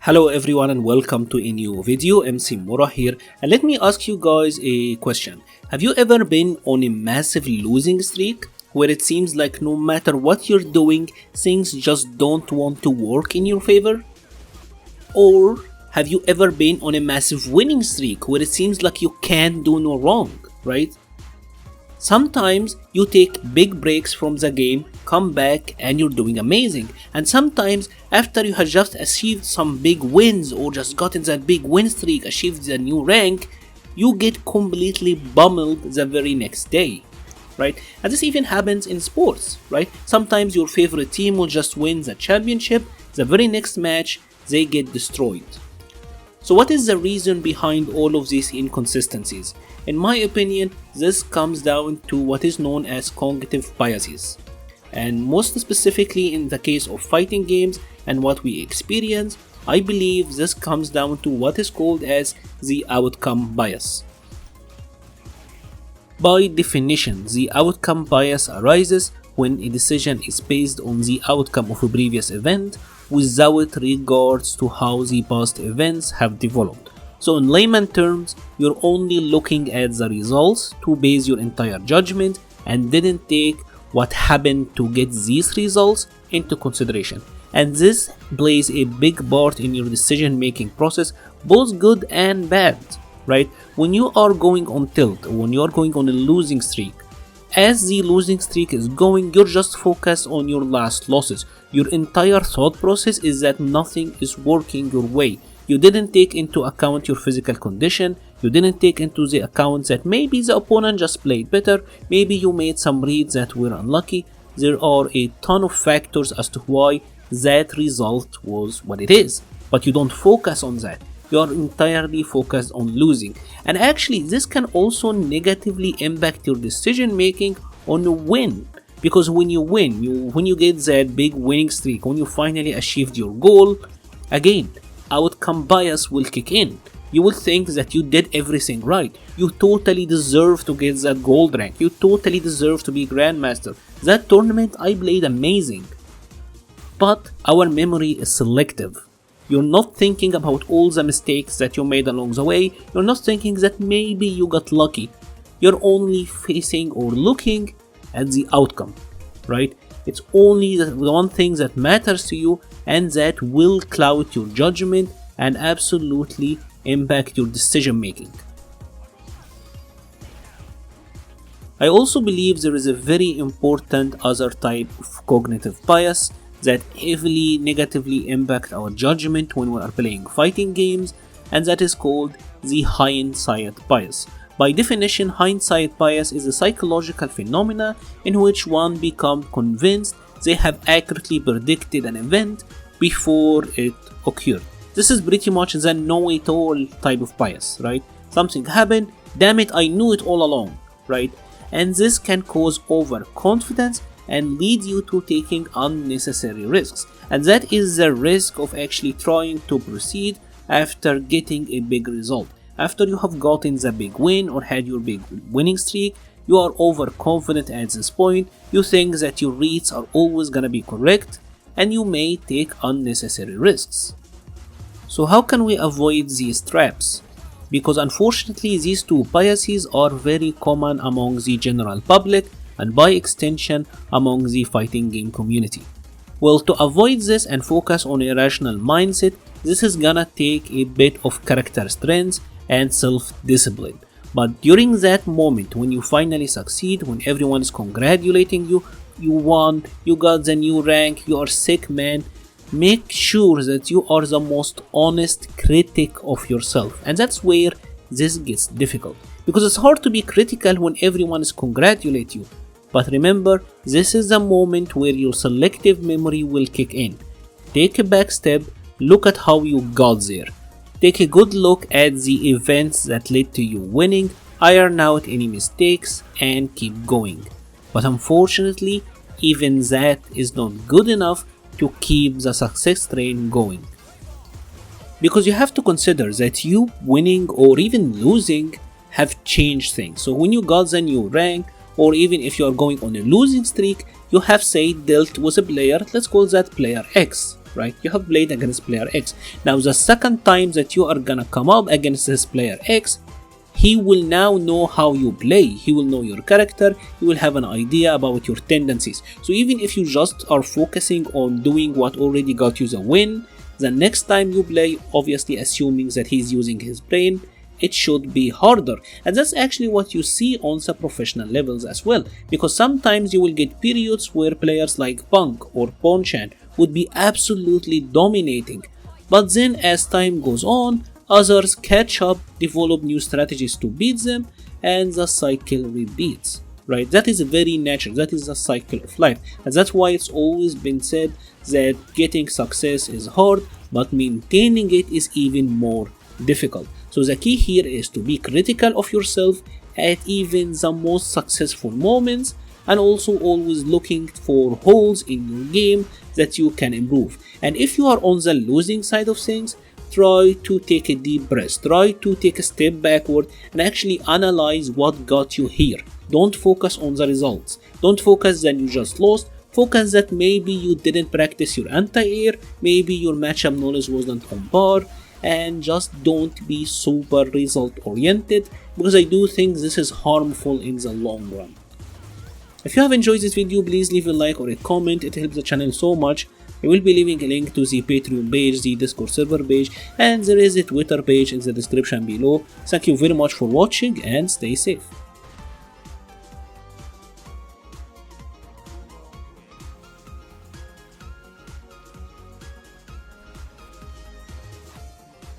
Hello everyone and welcome to a new video. MC Mura here, and let me ask you guys a question. Have you ever been on a massive losing streak where it seems like no matter what you're doing, things just don't want to work in your favor? Or have you ever been on a massive winning streak where it seems like you can't do no wrong, right? Sometimes you take big breaks from the game, come back and you're doing amazing. And sometimes after you have just achieved some big wins or just gotten that big win streak, achieved the new rank, you get completely bummeled the very next day, right? And this even happens in sports, right? Sometimes your favorite team will just win the championship, the very next match they get destroyed. So what is the reason behind all of these inconsistencies? In my opinion, this comes down to what is known as cognitive biases. And most specifically in the case of fighting games and what we experience, I believe this comes down to what is called as the outcome bias. By definition, the outcome bias arises when a decision is based on the outcome of a previous event without regards to how the past events have developed. So in layman terms, you're only looking at the results to base your entire judgment and didn't take what happened to get these results into consideration. And this plays a big part in your decision making process, both good and bad, right? When you are going on tilt, when you are going on a losing streak, as the losing streak is going, you're just focused on your last losses. Your entire thought process is that nothing is working your way. You didn't take into account your physical condition. You didn't take into the account that maybe the opponent just played better. Maybe you made some reads that were unlucky. There are a ton of factors as to why that result was what it is. But you don't focus on that. You are entirely focused on losing. And actually, this can also negatively impact your decision making on a win. Because when you win, when you get that big winning streak, when you finally achieved your goal, again, outcome bias will kick in. You will think that you did everything right. You totally deserve to get that gold rank. You totally deserve to be Grandmaster. That tournament I played amazing. But our memory is selective. You're not thinking about all the mistakes that you made along the way. You're not thinking that maybe you got lucky. You're only facing or looking at the outcome, right? It's only the one thing that matters to you and that will cloud your judgment and absolutely impact your decision making. I also believe there is a very important other type of cognitive bias that heavily negatively impact our judgment when we are playing fighting games, and that is called the hindsight bias. By definition, hindsight bias is a psychological phenomena in which one becomes convinced they have accurately predicted an event before it occurred. This is pretty much the know-it-all type of bias, right? Something happened, damn it, I knew it all along, right? And this can cause overconfidence and lead you to taking unnecessary risks. And that is the risk of actually trying to proceed after getting a big result. After you have gotten the big win or had your big winning streak, you are overconfident at this point. You think that your reads are always gonna be correct and you may take unnecessary risks. So how can we avoid these traps? Because unfortunately these two biases are very common among the general public and by extension among the fighting game community. Well, to avoid this and focus on a rational mindset, this is gonna take a bit of character strength and self-discipline. But during that moment when you finally succeed, when everyone is congratulating you, you won, you got the new rank, you are sick man, make sure that you are the most honest critic of yourself. And that's where this gets difficult. Because it's hard to be critical when everyone is congratulating you. But remember, this is the moment where your selective memory will kick in. Take a back step, look at how you got there. Take a good look at the events that led to you winning, iron out any mistakes, and keep going. But unfortunately, even that is not good enough to keep the success train going. Because you have to consider that you winning or even losing have changed things. So when you got the new rank, or even if you are going on a losing streak, you have say dealt with a player, let's call that player X. right? You have played against player X. Now the second time that you are gonna come up against this player X, he will now know how you play, he will know your character, he will have an idea about your tendencies. So even if you just are focusing on doing what already got you the win, the next time you play, obviously assuming that he's using his brain, it should be harder. And that's actually what you see on the professional levels as well, because sometimes you will get periods where players like Punk or Ponchan would be absolutely dominating, but then as time goes on, others catch up, develop new strategies to beat them, and the cycle repeats, right? That is very natural, that is the cycle of life, and that's why it's always been said that getting success is hard, but maintaining it is even more difficult. So the key here is to be critical of yourself at even the most successful moments, and also always looking for holes in your game that you can improve. And if you are on the losing side of things, try to take a deep breath, try to take a step backward and actually analyze what got you here. Don't focus on the results, don't focus that you just lost, focus that maybe you didn't practice your anti-air, maybe your matchup knowledge wasn't on par, and just don't be super result oriented, because I do think this is harmful in the long run. If you have enjoyed this video, please leave a like or a comment, it helps the channel so much. I will be leaving a link to the Patreon page, the Discord server page, and there is a Twitter page in the description below. Thank you very much for watching and stay safe.